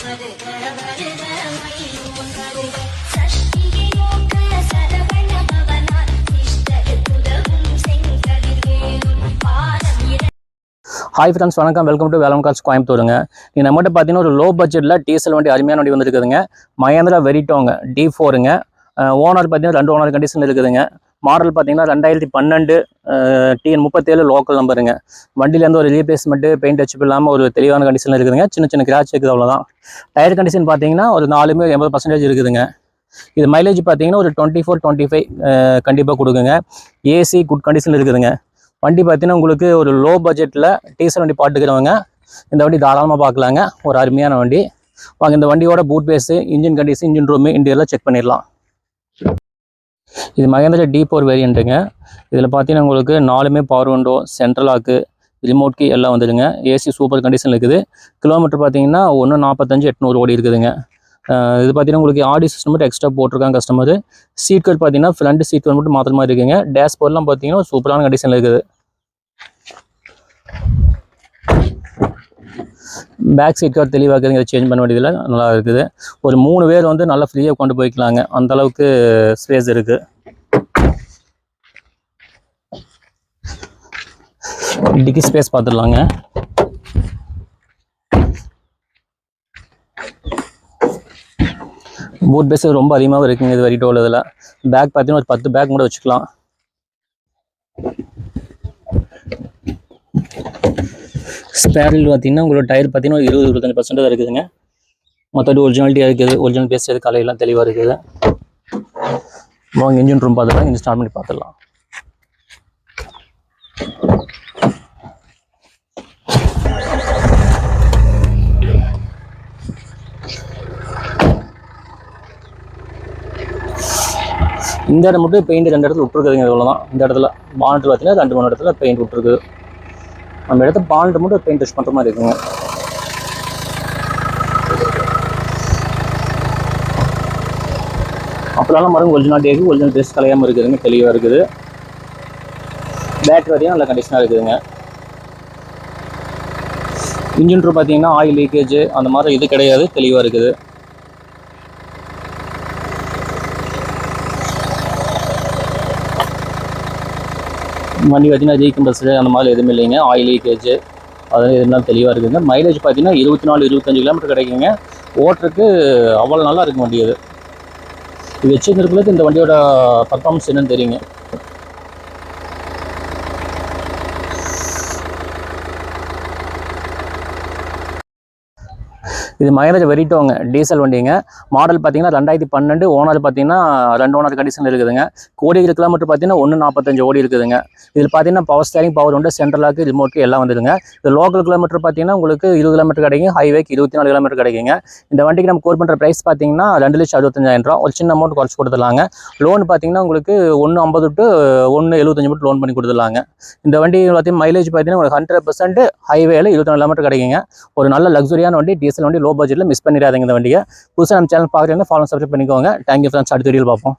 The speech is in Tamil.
ஹாய் ஃப்ரெண்ட்ஸ், வணக்கம். வெல்கம் டு வேலம் கார்ஸ் கோயம்புத்தூருங்க. நீ நம்மகிட்ட பார்த்தீங்கன்னா ஒரு லோ பட்ஜெட்டில் டீசல் வண்டி அருமையான வண்டி வந்துருக்குதுங்க. மகேந்திரா வெரிட்டோங்க D4ங்க. ஓனர் பார்த்தீங்கன்னா 2 ஓனர் கண்டிஷன் இருக்குதுங்க. மாடல் பார்த்தீங்கன்னா 2012 TN37 லோக்கல் நம்பருங்க. வண்டியிலேருந்து ஒரு ரீப்ளேஸ்மெண்ட்டு பெயிண்ட் டச்சப் இல்லாமல் ஒரு தெளிவான கண்டிஷனில் இருக்குதுங்க. சின்ன சின்ன கிராச் இருக்குது, அவ்வளோதான். டயர் கண்டிஷன் பார்த்தீங்கன்னா ஒரு 80% இருக்குதுங்க. இது மைலேஜ் பார்த்தீங்கன்னா ஒரு 24-25 கண்டிப்பாக கொடுக்குங்க. ஏசி குட் கண்டிஷனில் இருக்குதுங்க. வண்டி பார்த்தீங்கன்னா உங்களுக்கு ஒரு லோ பட்ஜெட்டில் டீசல் வண்டி பாட்டுக்கிறவங்க இந்த வண்டி தாராளமாக பார்க்கலாங்க. ஒரு அருமையான வண்டி. வாங்க இந்த வண்டியோட boot space, engine condition, engine room, இன்டீரியர்லாம் செக் பண்ணிடலாம். இது மகேந்திரா D4 வேரியண்ட்டுங்க. இதில் பார்த்தீங்கன்னா உங்களுக்கு 4 power window, central lock, remote key எல்லாம் வந்துடுங்க. ஏசி சூப்பர் கண்டிஷனில் இருக்குது. கிலோமீட்டர் பார்த்தீங்கன்னா 145,800 ஓடி இருக்குதுங்க. இது பார்த்தீங்கன்னா உங்களுக்கு ஆடியோ சிஸ்டம் மட்டும் எக்ஸ்ட்ரா போட்டிருக்காங்க கஸ்டமர். சீட் கவர் பார்த்தீங்கன்னா ஃப்ரண்ட் சீட் கவர் மட்டும் மாத்திர மாதிரி இருக்குங்க. டேஷ்போர்ட்லாம் பார்த்தீங்கன்னா சூப்பரான கண்டிஷனில் இருக்குது. பேக் சீட் கவர் தெளிவாக இருக்குதுங்க. சேஞ்ச் பண்ண வேண்டியதில் நல்லா இருக்குது. ஒரு 3 பேர் வந்து நல்லா ஃப்ரீயாக கொண்டு போய்க்கலாங்க, அந்த அளவுக்கு ஸ்பேஸ் இருக்குது. டிக்கி ஸ்பேஸ் பார்த்துடலாங்க. பூட் பேஸ் ரொம்ப அதிகமாக இருக்குங்க இது வரைக்கும் உள்ளதில். பேக் பார்த்தீங்கன்னா ஒரு 10 பேக் கூட வச்சுக்கலாம். ஸ்பேரில் பார்த்தீங்கன்னா உங்களோட டயர் பார்த்தீங்கன்னா 20-25% தான் இருக்குதுங்க. மற்றபடி ஒரிஜினாலிட்டியாக இருக்குது. ஒரிஜினல் பேஸ் கலையெல்லாம் தெளிவாக இருக்குது. வாங்க இன்ஜின் ரூம் பார்த்துக்கலாம். இன்ஜின் ஸ்டார்ட் பண்ணி பார்த்துடலாம். இந்த இடம் மட்டும் பெயிண்ட் 2 இடத்துல விட்டுருக்குதுங்க. இவ்வளோதான். இந்த இடத்துல பானட் பார்த்தீங்கன்னா 2-3 இடத்துல பெயிண்ட் விட்டுருக்குது. நம்ம இடத்துல பானட் மட்டும் பெயிண்ட் டச் பண்ணுற மாதிரி இருக்குங்க. அப்போலாம் மரம் ஒரிஜினாலிட்டி இருக்குது. ஒரிஜினல் பேஸ் கலையாமல் இருக்குதுங்க, தெளிவாக இருக்குது. பேட்டரி வரையும் நல்ல கண்டிஷனாக இருக்குதுங்க. இன்ஜின் ரூம் பார்த்தீங்கன்னா ஆயில் லீக்கேஜ் அந்த மாதிரி இது கிடையாது, தெளிவாக இருக்குது. வண்டி பார்த்தீங்கன்னா ரீகம்பல்சரு அந்த மாதிரி எதுவுமே இல்லைங்க. ஆயில் லீக்கேஜ் அதெல்லாம் எதுனாலும் தெளிவாக இருக்குதுங்க. மைலேஜ் பார்த்தீங்கன்னா 24-25 கிலோமீட்டர் கிடைக்குங்க. ஓட்டுறதுக்கு அவ்வளோ நல்லா இருக்கும் வண்டி. இது வச்சுருக்கிறதுக்கு இந்த வண்டியோட பர்ஃபார்மன்ஸ் என்னன்னு தெரியுங்க. இது மகேந்திரா வெரிட்டோங்க, டீசல் வண்டிங்க. மாடல் பார்த்தீங்கன்னா 2012, ஓனர் பார்த்தீங்கன்னா 2 ஓனர் கண்டிஷனில் இருக்குதுங்க. கோடிக்கிற கிலோமீட்டர் பார்த்தீங்கன்னா 145 ஓடி இருக்குதுங்க. இதில் பார்த்தீங்கன்னா power steering, power window, central lock, remote எல்லாம் வந்துடுங்க. இது லோக்கல் கிலோமீட்டர் பார்த்தீங்கன்னா உங்களுக்கு 20 கிலோமீட்டர் கிடைக்கும். ஹைவேக்கு 24 கிலோமீட்டர் கிடைக்குங்க. இந்த வண்டிக்கு நம்ம கோட் பண்ணுற ப்ரைஸ் பார்த்தீங்கன்னா 2,65,000. ஒரு சின்ன அமௌண்ட் குறைச்சி கொடுத்துடலாங்க. லோன் பார்த்தீங்கன்னா உங்களுக்கு 150 to 175 மட்டும் லோன் பண்ணி கொடுத்துடலாங்க. இந்த வண்டி பார்த்தீங்கன்னா மைலேஜ் பார்த்தீங்கன்னா ஒரு 100% ஹைவேல 24 கிலோமீட்டர் கிடைக்குங்க. ஒரு நல்ல லக்ஸரியான வண்டி, டீசல் வண்டி, லோ பட்ஜெட்டில் மிஸ் பண்ணிடாதீங்க இந்த வண்டியை. புதுசாக நம்ம சேனல் பார்க்குறீங்கன்னா ஃபாலோ சப்ஸ்கிரைப் பண்ணிக்கோங்க. Thank you friends. அடுத்த வீடியோவில் பார்ப்போம்.